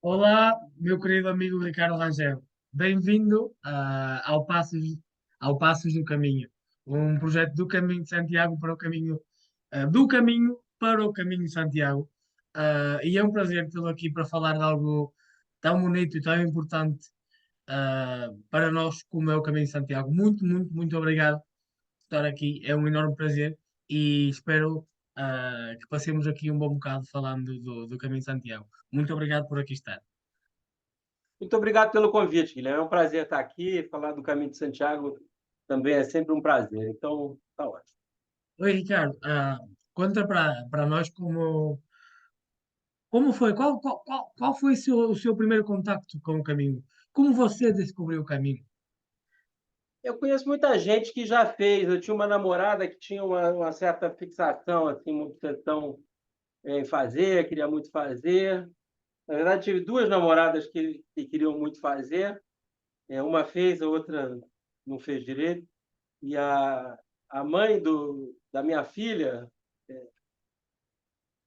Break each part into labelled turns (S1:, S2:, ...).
S1: Olá, meu querido amigo Ricardo Rangel. Bem-vindo ao Passos do Caminho, um projeto do Caminho de Santiago para o caminho, do caminho para o Caminho de Santiago. E é um prazer tê-lo aqui para falar de algo tão bonito e tão importante, para nós como é o Caminho de Santiago. Muito, muito, muito obrigado por estar aqui. É um enorme prazer e espero, que passemos aqui um bom bocado falando do Caminho de Santiago. Muito obrigado por aqui estar.
S2: Muito obrigado pelo convite, Guilherme. É um prazer estar aqui. Falar do Caminho de Santiago também é sempre um prazer. Então, tá ótimo.
S1: Oi, Ricardo, conta para nós como foi, qual foi o seu primeiro contacto com o caminho? Como você descobriu o caminho?
S2: Eu conheço muita gente que já fez. Eu tinha uma namorada que tinha uma certa fixação, assim, uma obsessão em fazer, queria muito fazer. Na verdade, tive duas namoradas que queriam muito fazer. Uma fez, a outra não fez direito. E a mãe da minha filha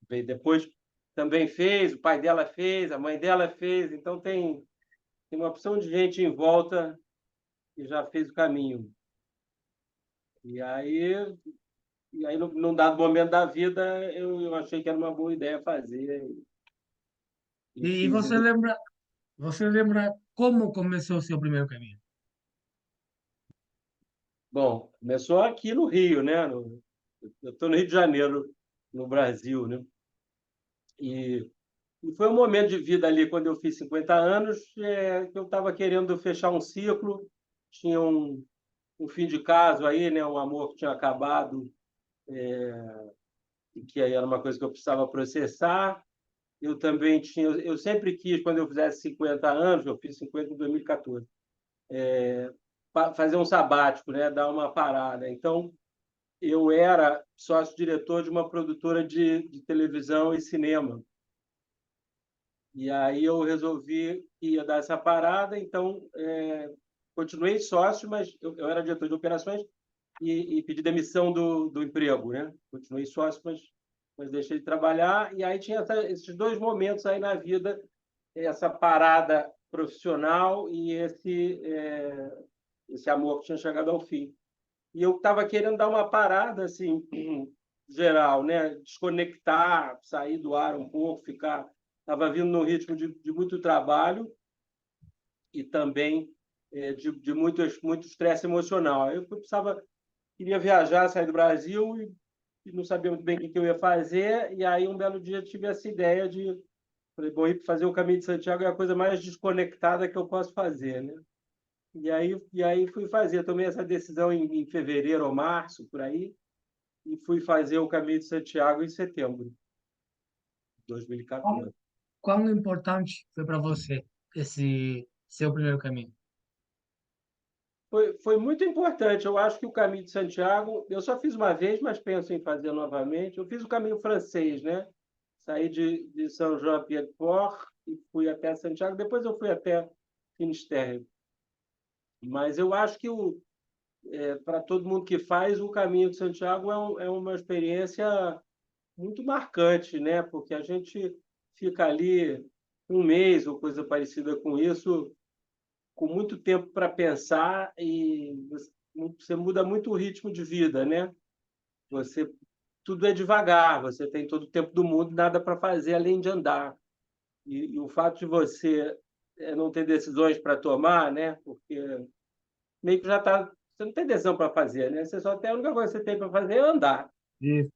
S2: veio depois, também fez, o pai dela fez, a mãe dela fez. Então, tem uma opção de gente em volta que já fez o caminho. E aí, num dado momento da vida, eu achei que era uma boa ideia fazer e
S1: E
S2: fiz.
S1: você lembra como começou o seu primeiro caminho?
S2: Bom, começou aqui no Rio, né? Eu estou no Rio de Janeiro, no Brasil, né? E, e foi um momento de vida ali, quando eu fiz 50 anos, que eu estava querendo fechar um ciclo. Tinha um fim de caso aí, né? Um amor que tinha acabado, e que aí era uma coisa que eu precisava processar. Eu também tinha, eu sempre quis, quando eu fizesse 50 anos, eu fiz 50 em 2014, fazer um sabático, né? Dar uma parada. Então, eu era sócio-diretor de uma produtora de televisão e cinema. E aí eu resolvi que ia dar essa parada, então continuei sócio, mas eu era diretor de operações e pedi demissão do emprego, né? Continuei sócio, mas deixei de trabalhar. E aí tinha esses dois momentos aí na vida, essa parada profissional e esse amor que tinha chegado ao fim. E eu estava querendo dar uma parada assim geral, né? Desconectar, sair do ar um pouco, ficar. Estava vindo num ritmo de muito trabalho e também de muito estresse emocional. Eu precisava, queria viajar, sair do Brasil e não sabia muito bem o que eu ia fazer. E aí, um belo dia, tive essa ideia de falei, bom, ir fazer o Caminho de Santiago é a coisa mais desconectada que eu posso fazer, né? E aí fui fazer. Tomei essa decisão em fevereiro ou março, por aí, e fui fazer o Caminho de Santiago em setembro de
S1: Quão,
S2: 2014.
S1: quão importante foi para você esse seu primeiro caminho?
S2: Foi muito importante. Eu acho que o Caminho de Santiago, eu só fiz uma vez, mas penso em fazer novamente. Eu fiz o caminho francês, né? Saí de São Jean-Pied-de-Port e fui até Santiago. Depois eu fui até Finisterre. Mas eu acho que para todo mundo que faz, o Caminho de Santiago é uma experiência muito marcante, né? Porque a gente fica ali um mês ou coisa parecida com isso, com muito tempo para pensar e você muda muito o ritmo de vida, né? Você tudo é devagar, você tem todo o tempo do mundo, nada para fazer além de andar. E o fato de você não ter decisões para tomar, né? Porque meio que já está, você não tem decisão para fazer, né? Você só tem a única coisa que você tem para fazer é andar
S1: Isso.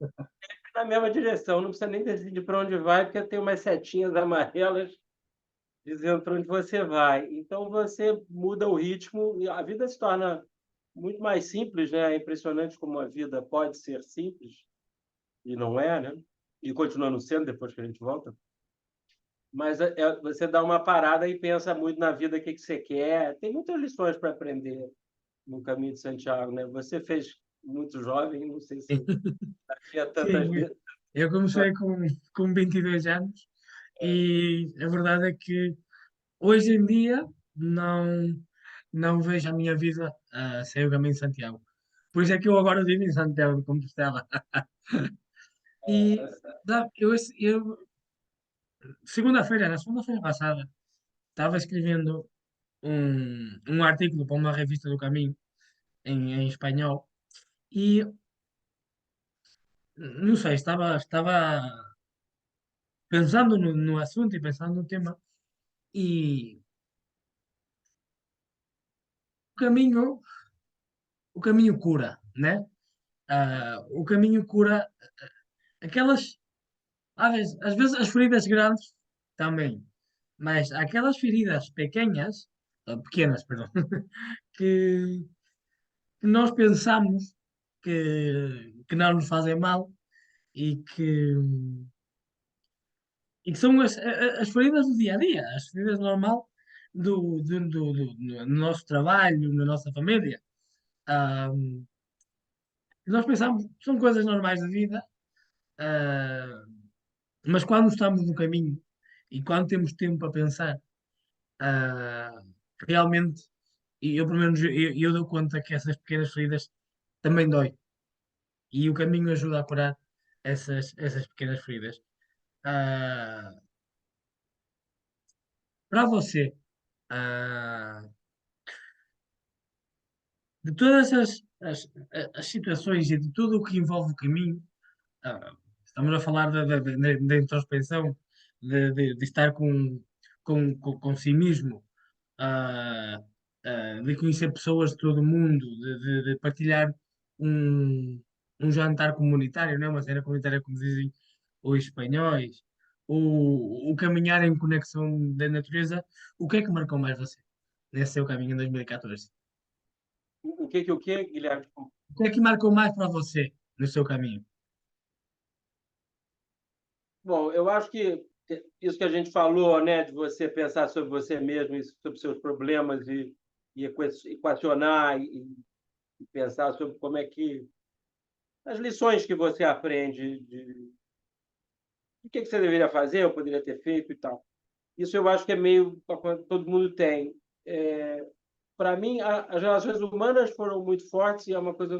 S2: na mesma direção, não precisa nem decidir para onde vai, porque tem umas setinhas amarelas dizendo para onde você vai. Então você muda o ritmo e a vida se torna muito mais simples, né? É impressionante como a vida pode ser simples e não é, né? E continuando sendo depois que a gente volta. Mas você dá uma parada e pensa muito na vida, o que você quer. Tem muitas lições para aprender no Caminho de Santiago, né? Você fez muito jovem, não sei se tinha tantas
S1: Sim,
S2: vezes.
S1: eu comecei com 22 anos e a verdade é que hoje em dia não vejo a minha vida, sem o caminho de Santiago. Por isso é que eu agora vivo em Santiago de Compostela. E
S2: Tá certo.
S1: eu Na segunda-feira passada, estava escrevendo um artigo para uma revista do Caminho, em espanhol, e não sei, estava pensando no assunto e pensando no tema, e o caminho, o caminho cura, né? O caminho cura aquelas, às vezes as feridas grandes também, mas aquelas feridas pequenas, pequenas, perdão, que, que nós pensamos que não nos fazem mal e que são as feridas do dia a dia, as feridas normal no nosso trabalho, na nossa família. Ah, nós pensamos que são coisas normais da vida, ah, mas quando estamos no caminho e quando temos tempo para pensar, ah, realmente, e eu pelo menos eu dou conta que essas pequenas feridas também dói. E o caminho ajuda a curar essas pequenas feridas. Ah, para você, ah, de todas as situações e de tudo o que envolve o caminho, estamos a falar da introspecção, de estar com si mesmo, ah, de conhecer pessoas de todo o mundo, de partilhar um, um jantar comunitário, não é? Uma cena comunitária, como dizem os espanhóis, o caminhar em conexão da natureza. O que é que marcou mais você nesse seu caminho em 2014?
S2: O que, Guilherme?
S1: O que é que marcou mais para você no seu caminho?
S2: Bom, eu acho que isso que a gente falou, né, de você pensar sobre você mesmo, e sobre seus problemas e equacionar e pensar sobre como é que as lições que você aprende de o que você deveria fazer, ou poderia ter feito e tal. Isso eu acho que é meio todo mundo tem. Para mim, as relações humanas foram muito fortes e é uma coisa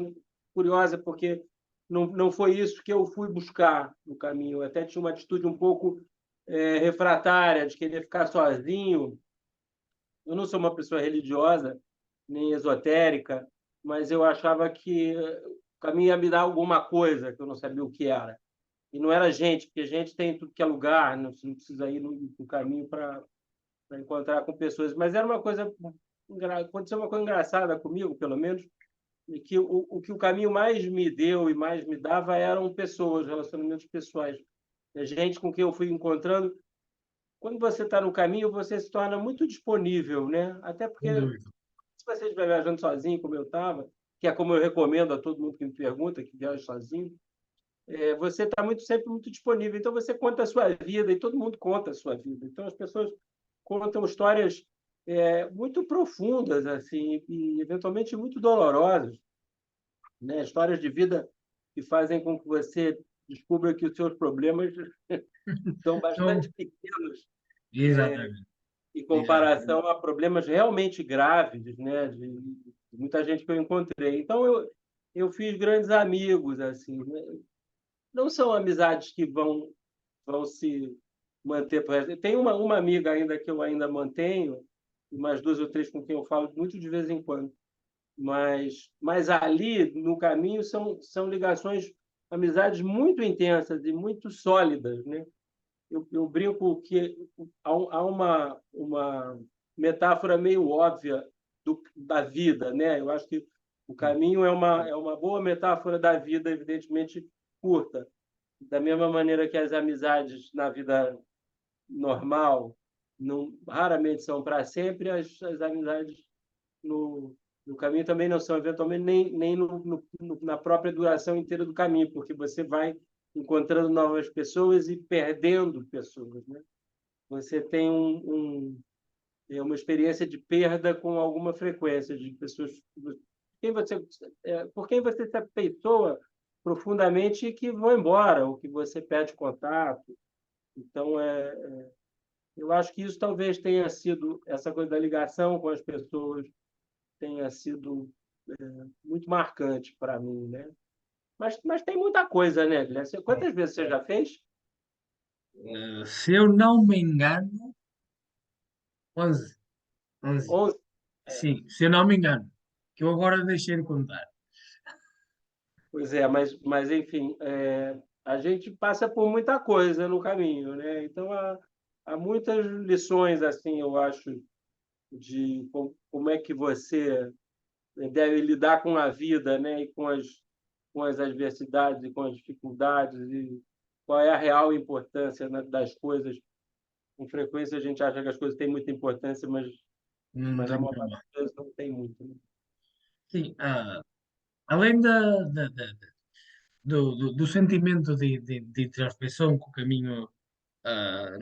S2: curiosa porque não foi isso que eu fui buscar no caminho. Eu até tinha uma atitude um pouco refratária de querer ficar sozinho. Eu não sou uma pessoa religiosa nem esotérica, mas eu achava que o caminho ia me dar alguma coisa que eu não sabia o que era. E não era gente, porque gente tem em tudo que é lugar, não precisa ir no caminho para encontrar com pessoas. Mas era uma coisa, aconteceu uma coisa engraçada comigo, pelo menos, e que o que o caminho mais me deu e mais me dava eram pessoas, relacionamentos pessoais. É gente com quem eu fui encontrando. Quando você está no caminho, você se torna muito disponível, né? Até
S1: Sem
S2: porque
S1: dúvida.
S2: se você estiver viajando sozinho, como eu estava, que é como eu recomendo a todo mundo que me pergunta que viaja sozinho, você está sempre muito disponível. Então você conta a sua vida e todo mundo conta a sua vida. Então as pessoas contam histórias muito profundas assim e eventualmente muito dolorosas, né? Histórias de vida que fazem com que você descubra que os seus problemas são bastante
S1: Então,
S2: pequenos
S1: exatamente.
S2: em
S1: Exatamente.
S2: comparação a problemas realmente graves, né? De muita gente que eu encontrei. Então eu fiz grandes amigos assim, né? Não são amizades que vão se manter por resto. Tem uma amiga ainda que eu ainda mantenho, e mais duas ou três com quem eu falo muito de vez em quando. Mas ali, no caminho, são ligações, amizades muito intensas e muito sólidas, né? Eu brinco que há uma metáfora meio óbvia da vida, né? Eu acho que o caminho é uma boa metáfora da vida, evidentemente curta. Da mesma maneira que as amizades na vida normal raramente são para sempre, as amizades no caminho também não são, eventualmente, nem na própria duração inteira do caminho, porque você vai encontrando novas pessoas e perdendo pessoas, né? Você tem uma experiência de perda com alguma frequência de pessoas por quem você se afeiçoa profundamente e que vão embora, ou que você perde contato. Então, eu acho que isso talvez tenha sido, essa coisa da ligação com as pessoas, tenha sido muito marcante para mim, né? Mas tem muita coisa, né, Guilherme? Quantas vezes você já fez?
S1: Se eu não me engano, 11. 11.
S2: 11.
S1: Sim, se eu não me engano. Que eu agora deixei de contar.
S2: Pois é, mas enfim, a gente passa por muita coisa no caminho, né? Então há muitas lições, assim, eu acho, de como é que você deve lidar com a vida, né? E com as adversidades e com as dificuldades e qual é a real importância, né, das coisas. Com frequência a gente acha que as coisas têm muita importância,
S1: Não
S2: mas a
S1: tenho
S2: maior parte
S1: problema.
S2: das vezes não tem muito, né?
S1: Sim, além do sentimento de introspecção que o caminho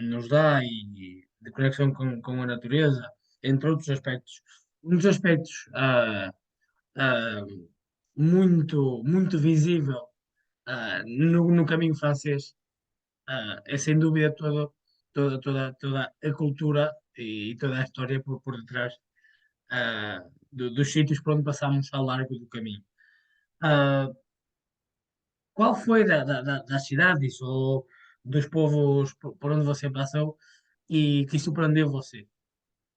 S1: nos dá e de conexão com a natureza, entre outros aspectos. Um dos aspectos ah, muito visível no caminho francês é sem dúvida toda a cultura e toda a história por detrás dos sítios por onde passámos ao largo do caminho. Ah, qual foi das cidades ou dos povos por onde você passou e que surpreendeu você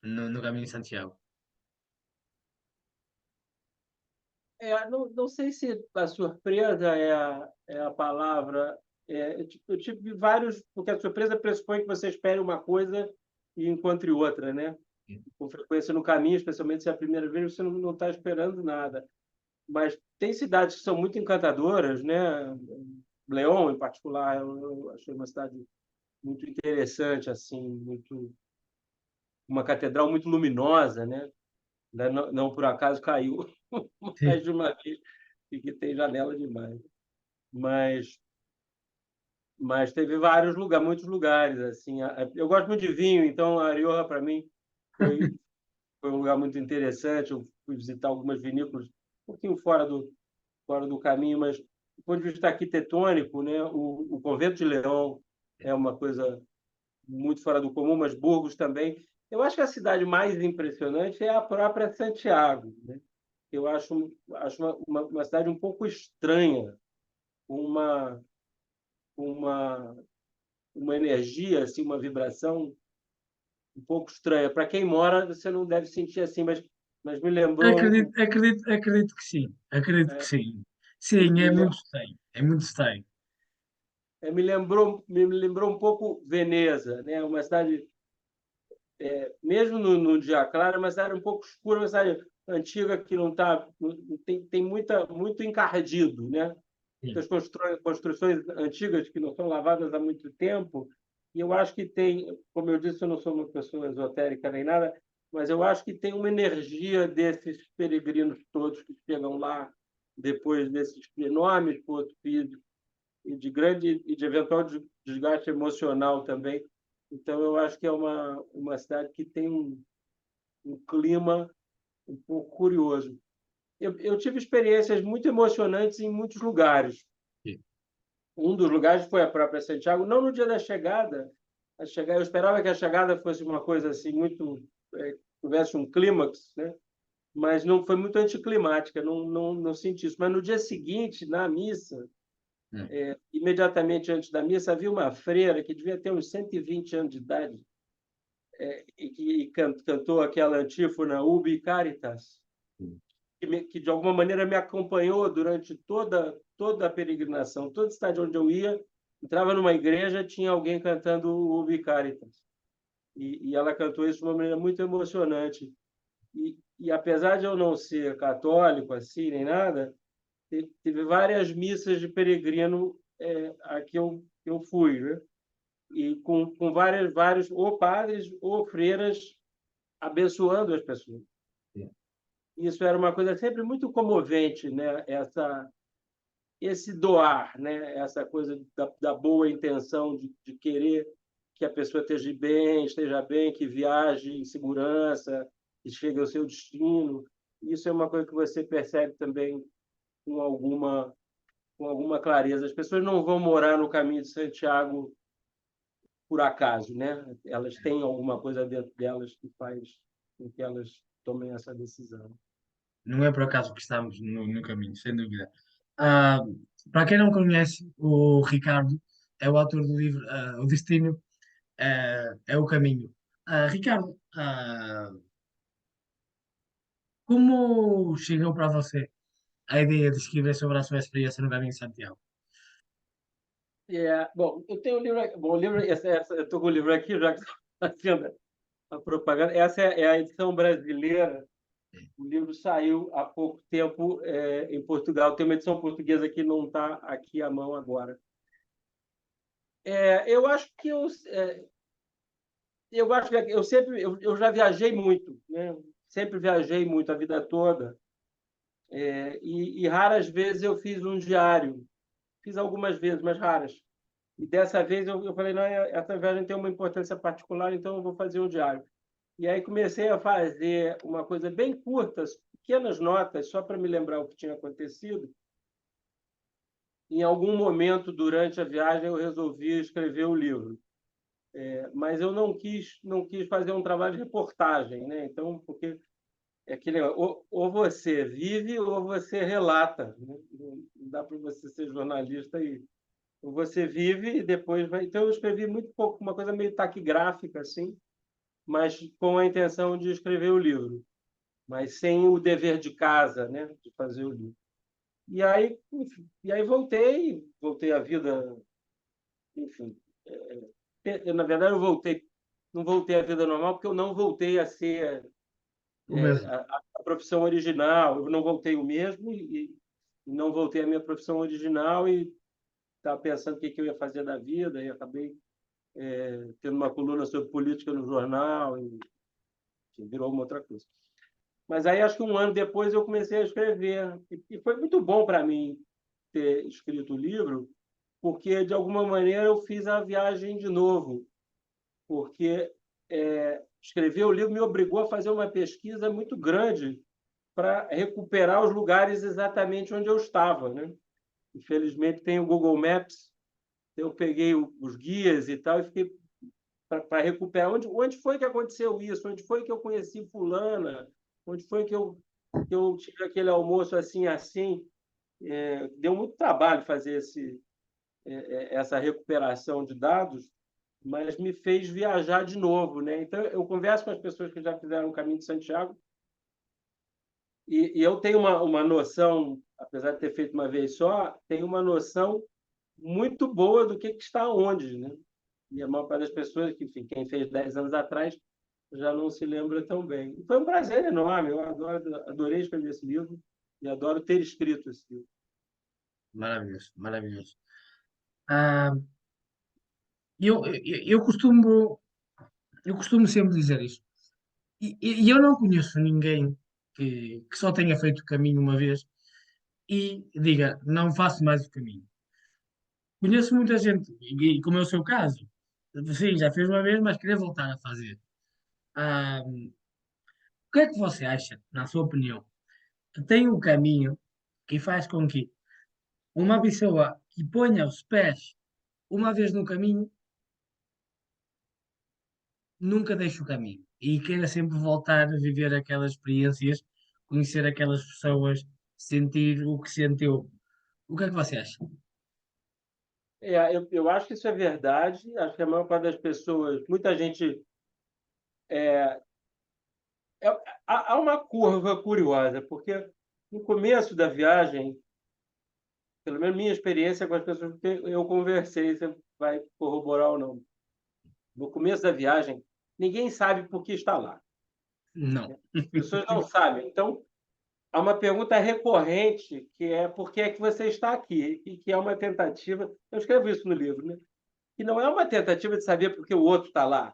S1: no caminho de Santiago?
S2: Não sei se a surpresa é a palavra. Eu tive vários, porque a surpresa pressupõe que você espere uma coisa e encontre outra, né? Com frequência no caminho, especialmente se é a primeira vez, você não está esperando nada. Mas tem cidades que são muito encantadoras, né? León, em particular, eu achei uma cidade muito interessante, assim, muito uma catedral muito luminosa, né? Não por acaso caiu
S1: Sim.
S2: mais de uma vez e que tem janela demais. Mas mas teve vários lugares, muitos lugares assim. Eu gosto muito de vinho, então a Rioja para mim foi foi um lugar muito interessante. Eu fui visitar algumas vinícolas um pouquinho fora do caminho, mas do ponto de vista arquitetônico, né, o Convento de León é uma coisa muito fora do comum, mas Burgos também. Eu acho que a cidade mais impressionante é a própria Santiago, né? Eu acho uma cidade um pouco estranha, uma, uma, uma energia, assim, uma vibração um pouco estranha. Para quem mora, você não deve sentir assim, mas me lembrou,
S1: Acredito que sim. Acredito que
S2: é,
S1: sim. Sim,
S2: me,
S1: é
S2: lem-
S1: muito estranho. É muito estranho.
S2: me lembrou um pouco Veneza, né? Uma cidade, mesmo no dia claro, é uma cidade um pouco escura, uma cidade antiga que não está, tem muito encardido, né?
S1: Sim.
S2: Das construções antigas que não são lavadas há muito tempo. E eu acho que tem, como eu disse, eu não sou uma pessoa esotérica nem nada, mas eu acho que tem uma energia desses peregrinos todos que chegam lá depois desses enormes esforço físico e de grande e de eventual desgaste emocional também. Então eu acho que é uma cidade que tem um clima um pouco curioso. Eu tive experiências muito emocionantes em muitos lugares.
S1: Sim.
S2: Um dos lugares foi a própria Santiago, não no dia da chegada. Eu esperava que a chegada fosse uma coisa assim muito tivesse um clímax, né? Mas não foi muito anticlimática, não senti isso. Mas no dia seguinte, na missa,
S1: Hum.
S2: imediatamente antes da missa, havia uma freira que devia ter uns 120 anos de idade e que cantou aquela antífona Ubi Caritas,
S1: Hum.
S2: que de alguma maneira me acompanhou durante toda a peregrinação, toda cidade onde eu ia, entrava numa igreja, tinha alguém cantando o Ubi Caritas. E ela cantou isso de uma maneira muito emocionante. E apesar de eu não ser católico assim nem nada, teve várias missas de peregrino a que eu fui, né? E com vários ou padres ou freiras abençoando as pessoas.
S1: Sim.
S2: Isso era uma coisa sempre muito comovente, né? Esse doar, né? Essa coisa da boa intenção de querer que a pessoa esteja bem, que viaje em segurança, que chegue ao seu destino. Isso é uma coisa que você percebe também com com alguma clareza. As pessoas não vão morar no caminho de Santiago por acaso, né? Elas têm alguma coisa dentro delas que faz com que elas tomem essa decisão.
S1: Não é por acaso que estamos no caminho, sem dúvida. Ah, para quem não conhece o Ricardo, é o autor do livro O Destino é o Caminho. Ricardo, como chegou para você a ideia de escrever sobre a sua experiência no Caminho de Santiago?
S2: Bom, eu tenho um livro aqui. Bom, o livro, eu estou com o livro aqui, já que está fazendo a propaganda. Essa é a edição brasileira. O livro saiu há pouco tempo em Portugal. Tem uma edição portuguesa que não está aqui à mão agora. Eu acho que eu acho que eu já viajei muito, né? Sempre viajei muito a vida toda. E raras vezes eu fiz um diário. Fiz algumas vezes, mas raras. E dessa vez eu falei, não, essa viagem tem uma importância particular, então eu vou fazer um diário. E aí comecei a fazer uma coisa bem curta, pequenas notas, só para me lembrar o que tinha acontecido. Em algum momento durante a viagem eu resolvi escrever o livro. Mas eu não quis fazer um trabalho de reportagem, né? Então, porque é aquele ou você vive ou você relata, né? Não dá para você ser jornalista e ou você vive e depois vai. Então eu escrevi muito pouco, uma coisa meio taquigráfica assim, mas com a intenção de escrever o livro, mas sem o dever de casa, né, de fazer o livro. E aí, enfim, voltei à vida, enfim. Na verdade, não voltei à vida normal porque eu não voltei a ser
S1: O mesmo.
S2: a profissão original, eu não voltei o mesmo e não voltei à minha profissão original e estava pensando o que eu ia fazer da vida e acabei tendo uma coluna sobre política no jornal e enfim, virou uma outra coisa. Mas aí acho que um ano depois eu comecei a escrever e foi muito bom para mim ter escrito o livro, porque de alguma maneira eu fiz a viagem de novo, porque escrever o livro me obrigou a fazer uma pesquisa muito grande para recuperar os lugares exatamente onde eu estava, né? Infelizmente tem o Google Maps, eu peguei os guias e tal e fiquei para recuperar onde foi que aconteceu isso, onde foi que eu conheci fulana, onde foi que eu tive aquele almoço assim assim. Deu muito trabalho fazer essa recuperação de dados, mas me fez viajar de novo, né? Então eu converso com as pessoas que já fizeram o Caminho de Santiago e eu tenho uma noção, apesar de ter feito uma vez só, tenho uma noção muito boa do que está onde, né? E a maior parte das pessoas, que, enfim, quem fez 10 anos atrás, já não se lembra tão bem. E foi um prazer enorme, eu adorei escrever esse livro e adoro ter escrito esse livro.
S1: Maravilhoso, maravilhoso. Ah, eu costumo sempre dizer isto. E eu não conheço ninguém que só tenha feito o caminho uma vez e diga, não faço mais o caminho. Conheço muita gente, como é o seu caso, sim, já fez uma vez, mas queria voltar a fazer. O que é que você acha, na sua opinião, que tem um caminho que faz com que uma pessoa que ponha os pés uma vez no caminho nunca deixe o caminho e queira sempre voltar a viver aquelas experiências, conhecer aquelas pessoas, sentir o que sentiu? O que é que você acha?
S2: Eu acho que isso é verdade. Acho que a maior parte das pessoas, muita gente. É, há uma curva curiosa, porque no começo da viagem, pelo menos minha experiência com as pessoas que eu conversei, você vai corroborar ou não. No começo da viagem, ninguém sabe por que está lá.
S1: Não.
S2: As pessoas não sabem. Então, há uma pergunta recorrente que é por que é que você está aqui? E que é uma tentativa, eu escrevo isso no livro, né? Que não é uma tentativa de saber por que o outro está lá.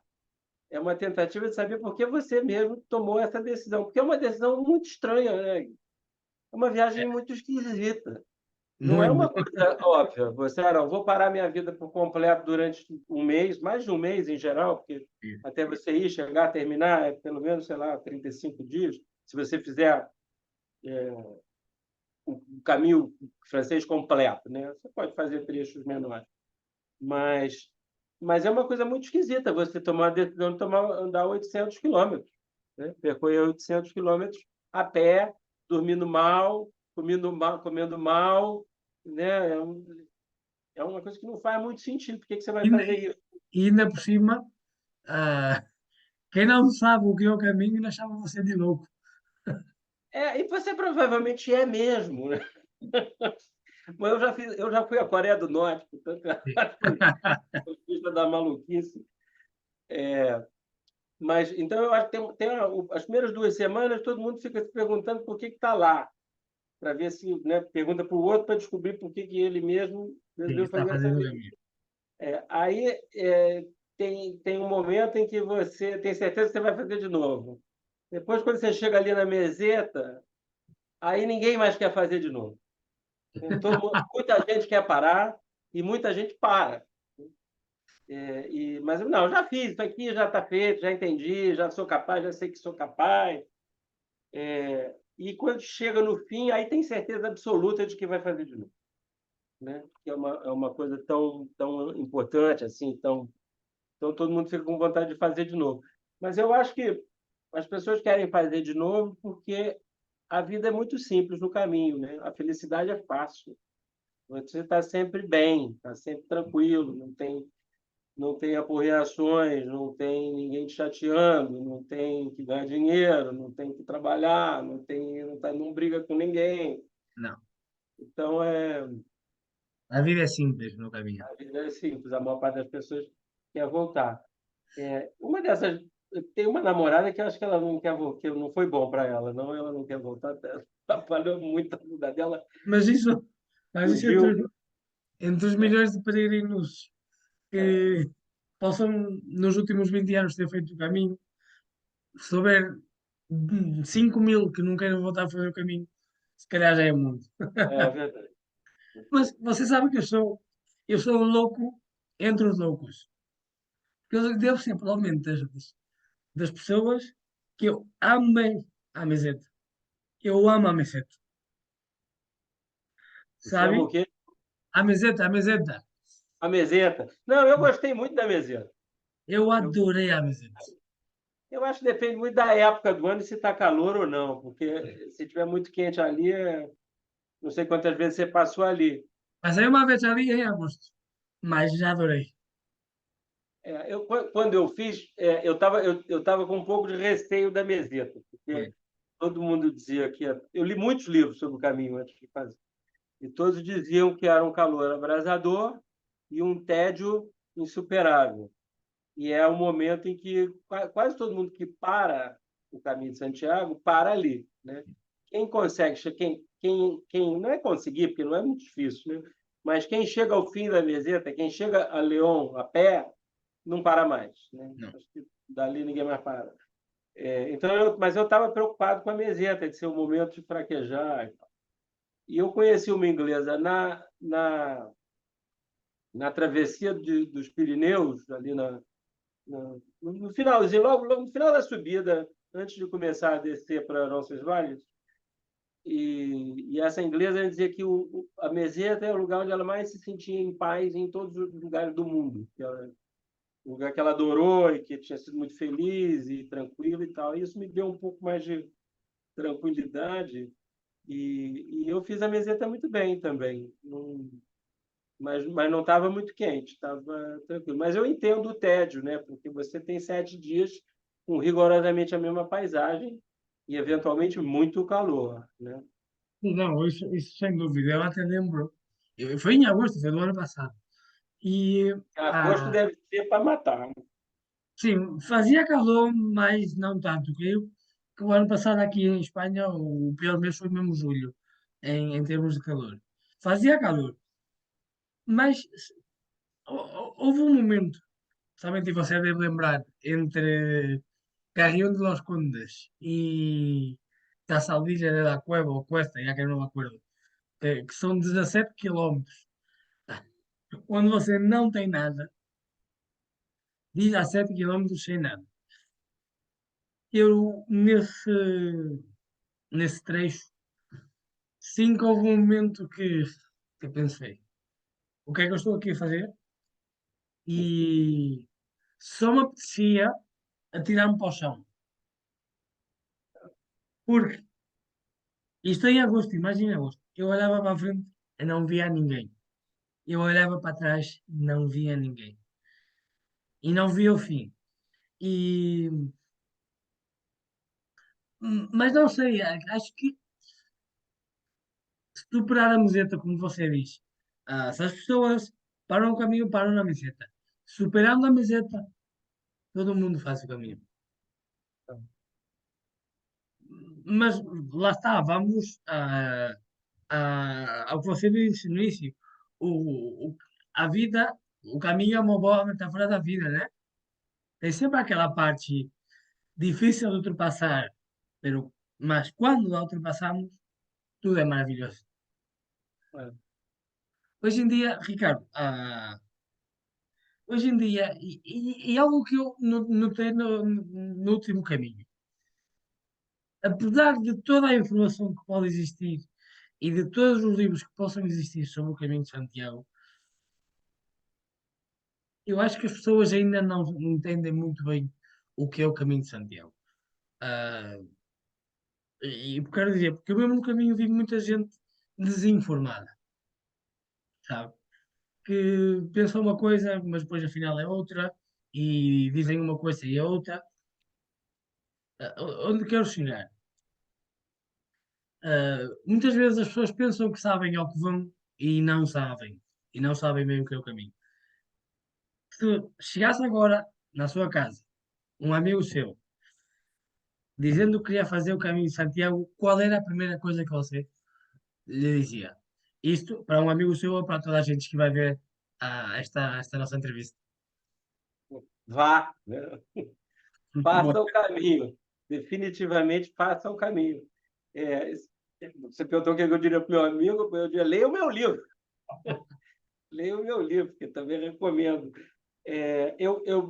S2: É uma tentativa de saber por que você mesmo tomou essa decisão. Porque é uma decisão muito estranha, né? É uma viagem muito esquisita. Não é
S1: Muito.
S2: uma coisa óbvia. Você, não, vou parar minha vida por completo durante um mês, mais de um mês em geral, porque até você ir, chegar, terminar, é pelo menos, sei lá, 35 dias. Se você fizer o caminho francês completo, né? Você pode fazer trechos menores. Mas, mas é uma coisa muito esquisita você tomar a decisão de andar 800 quilômetros, né? Percorrer 800 quilômetros a pé, dormindo mal, comendo mal, né? é uma coisa que não faz muito sentido. Por que que você
S1: E,
S2: vai
S1: ainda
S2: fazer isso?
S1: e ainda por cima, ah, quem não sabe o que é o caminho, ainda chama você de louco.
S2: E você provavelmente é mesmo, né? Mas eu já fui à Coreia do Norte, portanto,
S1: Sim.
S2: acho que lista da maluquice. Mas então eu acho que as primeiras 2 semanas todo mundo fica se perguntando por que está lá, para ver se, né, pergunta para o outro para descobrir por que ele mesmo
S1: Sim,
S2: resolveu
S1: está
S2: fazer essa
S1: fazendo o
S2: vida.
S1: caminho.
S2: Aí tem um momento em que você tem certeza que você vai fazer de novo. Depois, quando você chega ali na meseta, aí ninguém mais quer fazer de novo. Muita gente quer parar e muita gente para. Mas não, eu já fiz, isso aqui já está feito, já entendi, já sou capaz, já sei que sou capaz. E quando chega no fim, aí tem certeza absoluta de que vai fazer de novo, né? Que é uma coisa tão importante, assim, então todo mundo fica com vontade de fazer de novo. Mas eu acho que as pessoas querem fazer de novo porque a vida é muito simples no caminho, né? A felicidade é fácil. Você está sempre bem, está sempre tranquilo, não tem aporreações, não tem ninguém te chateando, não tem que ganhar dinheiro, não tem que trabalhar, não briga com ninguém.
S1: Não.
S2: Então,
S1: A vida é simples no caminho.
S2: a vida é simples, a maior parte das pessoas quer voltar. Uma dessas, tem uma namorada que eu acho que ela não quer voltar, que não foi bom para ela, não, ela não quer voltar, atrapalhou muito a vida dela,
S1: Mas isso, mas isso
S2: fugiu.
S1: entre os milhões de peregrinos que possam, nos últimos 20 anos, ter feito o caminho, se houver 5 mil que não queiram voltar a fazer o caminho, se calhar já é muito.
S2: É verdade.
S1: Mas você sabe que eu sou um louco entre os loucos. Eu devo ser provavelmente das pessoas que eu amei a meseta. Eu amo a meseta.
S2: Você ama o
S1: Sabe?
S2: quê?
S1: A meseta, a meseta.
S2: A meseta. Não, eu gostei muito da meseta.
S1: Eu
S2: Eu,
S1: adorei a meseta.
S2: eu acho que depende muito da época do ano e se está calor ou não, porque se tiver muito quente ali, não sei quantas vezes você passou ali.
S1: Passei uma vez ali em agosto, mas já adorei.
S2: Quando eu fiz, eu tava com um pouco de receio da meseta,
S1: Foi.
S2: porque todo mundo dizia que eu li muitos livros sobre o caminho antes de fazer, e todos diziam que era um calor abrasador e um tédio insuperável. E é o momento em que quase todo mundo que para o caminho de Santiago para ali, né? Quem consegue, quem não é conseguir, porque não é muito difícil, né? Mas quem chega ao fim da meseta, quem chega a León a pé, não para mais, né?
S1: Não.
S2: Acho que dali ninguém mais para. Então, mas eu estava preocupado com a meseta, de ser um momento de fraquejar. E eu conheci uma inglesa na travessia dos Pirineus, ali no finalzinho, logo no final da subida, antes de começar a descer para Roncesvalles. E essa inglesa dizia que a meseta é o lugar onde ela mais se sentia em paz em todos os lugares do mundo. O lugar que ela adorou e que tinha sido muito feliz e tranquilo e tal. E isso me deu um pouco mais de tranquilidade e eu fiz a meseta muito bem também. Mas não estava muito quente, estava tranquilo. Mas eu entendo o tédio, né? Porque você tem 7 dias com rigorosamente a mesma paisagem e, eventualmente, muito calor, né?
S1: Não, isso sem dúvida. Eu até lembro. Foi em agosto, foi do ano passado. E,
S2: Agosto deve ser para matar.
S1: sim, fazia calor, mas não tanto. Que o ano passado aqui em Espanha, o pior mês foi mesmo julho, em termos de calor. Fazia calor, mas houve um momento, somente você deve lembrar, entre Carrión de los Condes y Casaldilla de la Cueva o Cuesta, ya que no me acuerdo, que são 17 quilómetros, onde você não tem nada, 17 quilómetros sem nada. Eu, nesse trecho, sim que houve um momento que eu pensei, o que é que eu estou aqui a fazer? E só me apetecia atirar-me para o chão. Porque isto é em agosto, imagina agosto. Eu olhava para a frente e não via ninguém. Eu olhava para trás, não via ninguém. E não via o fim. E, mas não sei, acho que superar a meseta, como você diz, se as pessoas param o caminho, param na meseta. Superando a meseta, todo mundo faz o caminho. Mas lá está, vamos ao que você disse no início. A vida, o caminho é uma boa metáfora da vida, né? Tem sempre aquela parte difícil de ultrapassar, mas quando a ultrapassamos, tudo é maravilhoso.
S2: É.
S1: Hoje em dia, Ricardo, hoje em dia, e algo que eu notei no último caminho, apesar de toda a informação que pode existir e de todos os livros que possam existir sobre o caminho de Santiago, eu acho que as pessoas ainda não entendem muito bem o que é o caminho de Santiago. Ah, e quero dizer, porque eu mesmo no caminho vi muita gente desinformada, sabe? Que pensam uma coisa, mas depois afinal é outra, e dizem uma coisa e é outra. Onde quero chegar? Muitas vezes as pessoas pensam que sabem ao que vão e não sabem bem o que é o caminho. Se chegasse agora na sua casa, um amigo seu, dizendo que queria fazer o caminho de Santiago, qual era a primeira coisa que você lhe dizia? Isto para um amigo seu ou para toda a gente que vai ver esta nossa entrevista?
S2: Vá, né? Faça o caminho. Definitivamente faça o caminho. É, você perguntou o que eu diria para o meu amigo, eu diria, leia o meu livro. Leia o meu livro, que também recomendo.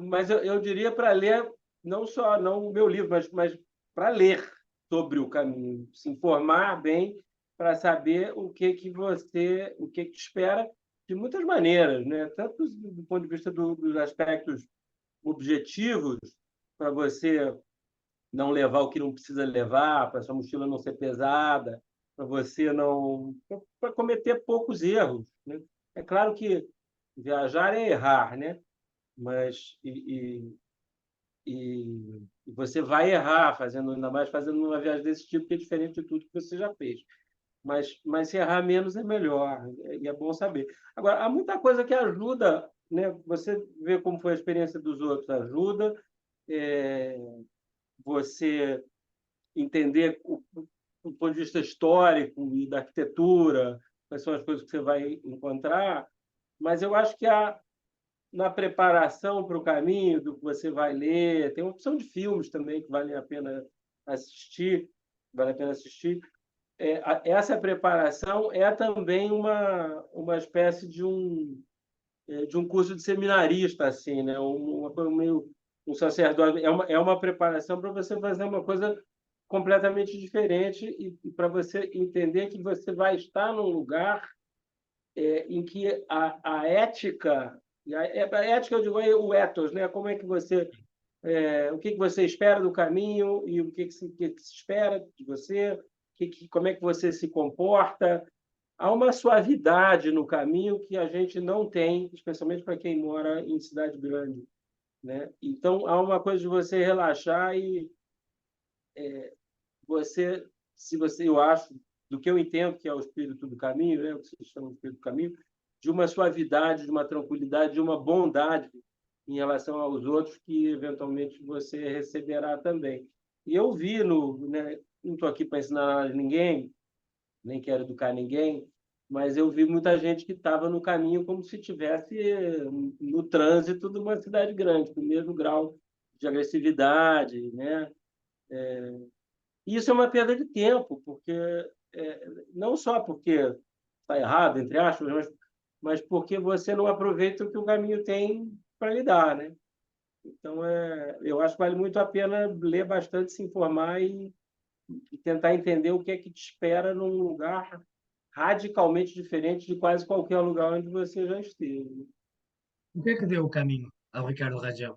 S2: Mas eu diria para ler, não só não o meu livro, mas para ler sobre o caminho, se informar bem para saber o que te espera de muitas maneiras, né? Tanto do ponto de vista dos aspectos objetivos, para você não levar o que não precisa levar, para sua mochila não ser pesada, para você não para cometer poucos erros, né? É claro que viajar é errar, né? Mas e você vai errar fazendo, ainda mais fazendo uma viagem desse tipo, que é diferente de tudo que você já fez. Mas se errar menos é melhor, e é bom saber. Agora, há muita coisa que ajuda, né? Você vê como foi a experiência dos outros, ajuda é, você entender o ponto de vista histórico e da arquitetura, quais são as coisas que você vai encontrar, mas eu acho que na preparação para o caminho, do que você vai ler, tem uma opção de filmes também que assistir, vale a pena assistir. Essa preparação é também uma espécie de um curso de seminarista, assim, né? Uma coisa meio um sacerdote. É uma preparação para você fazer uma coisa completamente diferente e para você entender que você vai estar num lugar em que a ética, a ética eu digo é o ethos, né? Como é que você o que você espera do caminho e o que se espera de você, como é que você se comporta. Há uma suavidade no caminho que a gente não tem, especialmente para quem mora em cidade grande, né? Então, há uma coisa de você relaxar e você, se você, eu acho, do que eu entendo que é o espírito do caminho, né? O que se chama de espírito do caminho, de uma suavidade, de uma tranquilidade, de uma bondade em relação aos outros que eventualmente você receberá também. E eu vi né, não estou aqui para ensinar nada a ninguém, nem quero educar ninguém, mas eu vi muita gente que estava no caminho como se estivesse no trânsito de uma cidade grande, com o mesmo grau de agressividade, né? E isso é uma perda de tempo, porque não só porque está errado, entre aspas, mas porque você não aproveita o que o caminho tem para lhe dar, né? Então, eu acho que vale muito a pena ler bastante, se informar e tentar entender o que é que te espera num lugar radicalmente diferente de quase qualquer lugar onde você já esteve.
S1: O que é que deu o caminho ao Ricardo Rangel?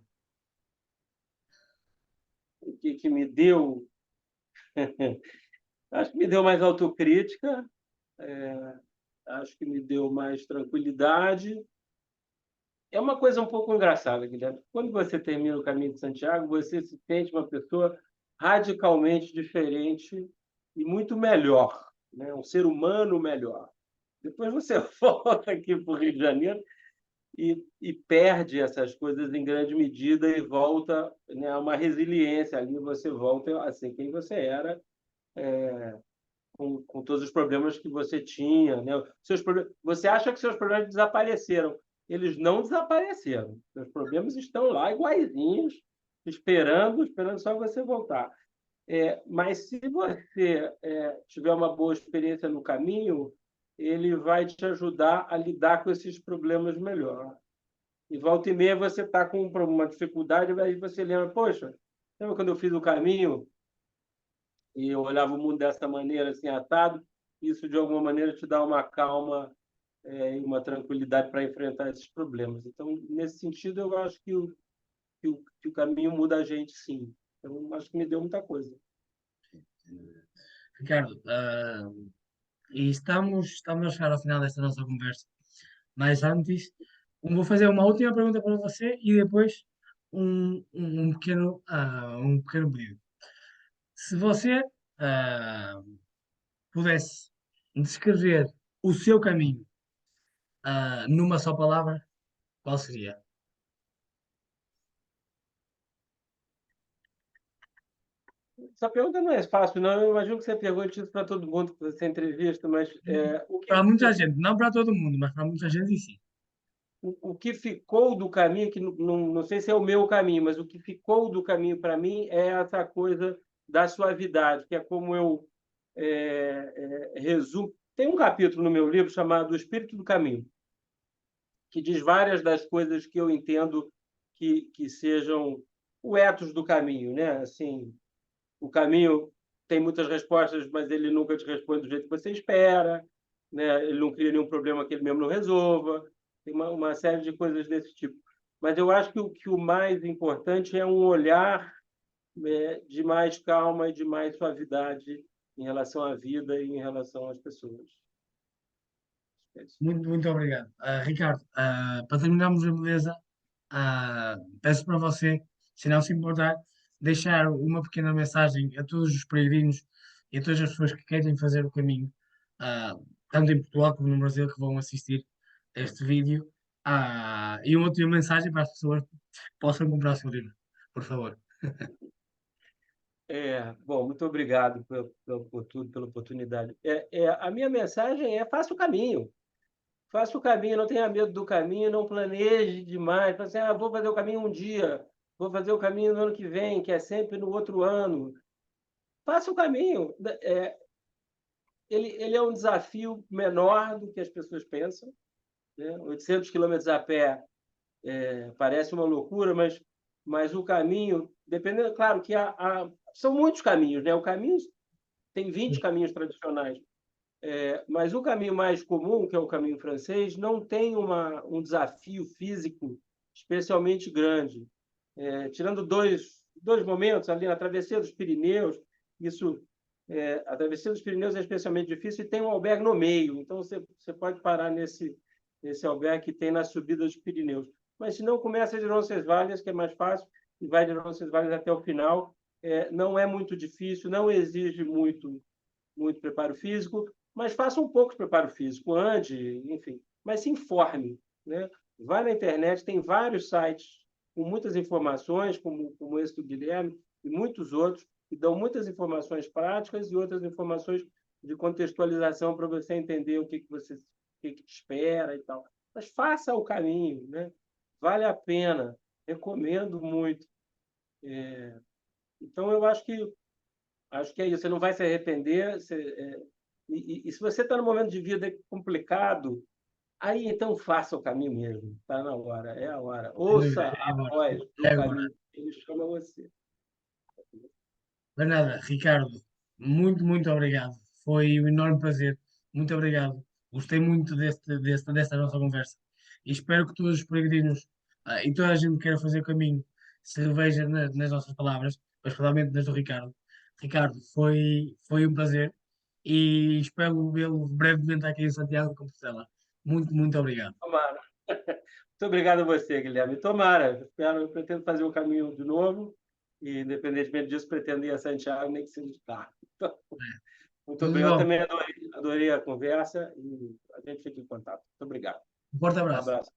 S2: O que me deu? Acho que me deu mais autocrítica, acho que me deu mais tranquilidade. É uma coisa um pouco engraçada, Guilherme. Quando você termina o Caminho de Santiago, você se sente uma pessoa radicalmente diferente e muito melhor, né? Um ser humano melhor. Depois você volta aqui para o Rio de Janeiro e perde essas coisas em grande medida e volta, né, a uma resiliência ali. Você volta a ser quem você era, com todos os problemas que você tinha, né? Você acha que seus problemas desapareceram. Eles não desapareceram. Seus problemas estão lá iguaizinhos, esperando só você voltar. Mas se você tiver uma boa experiência no caminho, ele vai te ajudar a lidar com esses problemas melhor. E volta e meia você está com uma dificuldade, aí você lembra, poxa, lembra quando eu fiz o caminho e eu olhava o mundo dessa maneira, assim, atado? Isso, de alguma maneira, te dá uma calma e uma tranquilidade para enfrentar esses problemas. Então, nesse sentido, eu acho que o caminho muda a gente, sim. Então, acho que me deu muita coisa.
S1: Ricardo, e estamos a chegar ao final desta nossa conversa. Mas antes, vou fazer uma última pergunta para você e depois um pequeno pedido. Se você ah, pudesse descrever o seu caminho numa só palavra, qual seria?
S2: Essa pergunta não é fácil, não. Eu imagino que você pergunte isso para todo mundo que você entrevista, mas
S1: Para muita gente, não para todo mundo, mas para muita gente, sim.
S2: o que ficou do caminho, que não sei se é o meu caminho, mas o que ficou do caminho para mim é essa coisa da suavidade, que é como eu resumo. Tem um capítulo no meu livro chamado O Espírito do Caminho, que diz várias das coisas que eu entendo que sejam o ethos do caminho, né? Assim, o caminho tem muitas respostas, mas ele nunca te responde do jeito que você espera, né? Ele não cria nenhum problema que ele mesmo não resolva. Tem uma série de coisas desse tipo. Mas eu acho que o mais importante é um olhar, de mais calma e de mais suavidade em relação à vida e em relação às pessoas. É isso.
S1: Muito, muito obrigado. Ricardo, para terminarmos a beleza, peço para você, se não se importar, deixar uma pequena mensagem a todos os peregrinos e a todas as pessoas que querem fazer o caminho, ah, tanto em Portugal como no Brasil, que vão assistir a este vídeo. E uma última mensagem para as pessoas que possam comprar o seu livro, por favor.
S2: Bom, muito obrigado por tudo, pela oportunidade. A minha mensagem é: faça o caminho. Faça o caminho, não tenha medo do caminho, não planeje demais. Fala assim, vou fazer o caminho um dia, vou fazer o caminho no ano que vem, que é sempre no outro ano. Faça o caminho. Ele é um desafio menor do que as pessoas pensam, né? 800 quilômetros a pé parece uma loucura, mas o caminho, dependendo, claro que são muitos caminhos, né? O caminho tem 20 caminhos tradicionais. Mas o caminho mais comum, que é o caminho francês, não tem um desafio físico especialmente grande. Tirando dois momentos ali na travessia dos Pirineus, isso, a travessia dos Pirineus é especialmente difícil e tem um albergue no meio, então você pode parar nesse albergue que tem na subida dos Pirineus. Mas se não, começa de Roncesvalles, que é mais fácil, e vai de Roncesvalles até o final. Não é muito difícil, não exige muito preparo físico, mas faça um pouco de preparo físico, ande, enfim, mas se informe, né? Vai na internet, tem vários sites com muitas informações, como esse do Guilherme e muitos outros, que dão muitas informações práticas e outras informações de contextualização para você entender o que te espera e tal. Mas faça o caminho, né? Vale a pena, recomendo muito. Então, eu acho que é isso. Você não vai se arrepender. E se você está num momento de vida complicado, aí então faça o caminho mesmo. Está na hora, é a hora.
S1: Sem dúvida,
S2: Ouça
S1: é
S2: a
S1: agora.
S2: voz
S1: É
S2: do
S1: agora.
S2: caminho. Ele chama você.
S1: Mas nada, Ricardo, muito, muito obrigado. Foi um enorme prazer. Muito obrigado. Gostei muito desta nossa conversa. E espero que todos os peregrinos e toda a gente que queira fazer o caminho se reveja nas nossas palavras, mas principalmente nas do Ricardo. Ricardo, foi um prazer. e espero vê-lo brevemente aqui em Santiago de Compostela. Muito, muito obrigado.
S2: Tomara. Muito obrigado a você, Guilherme. Tomara. Eu pretendo fazer o caminho de novo e, independentemente disso, pretendo ir a Santiago, nem que seja de carro. Então, muito
S1: Tudo
S2: obrigado. Eu
S1: bom.
S2: também adorei a conversa e a gente fica em contato. Muito obrigado.
S1: Um forte
S2: Um
S1: abraço.
S2: abraço.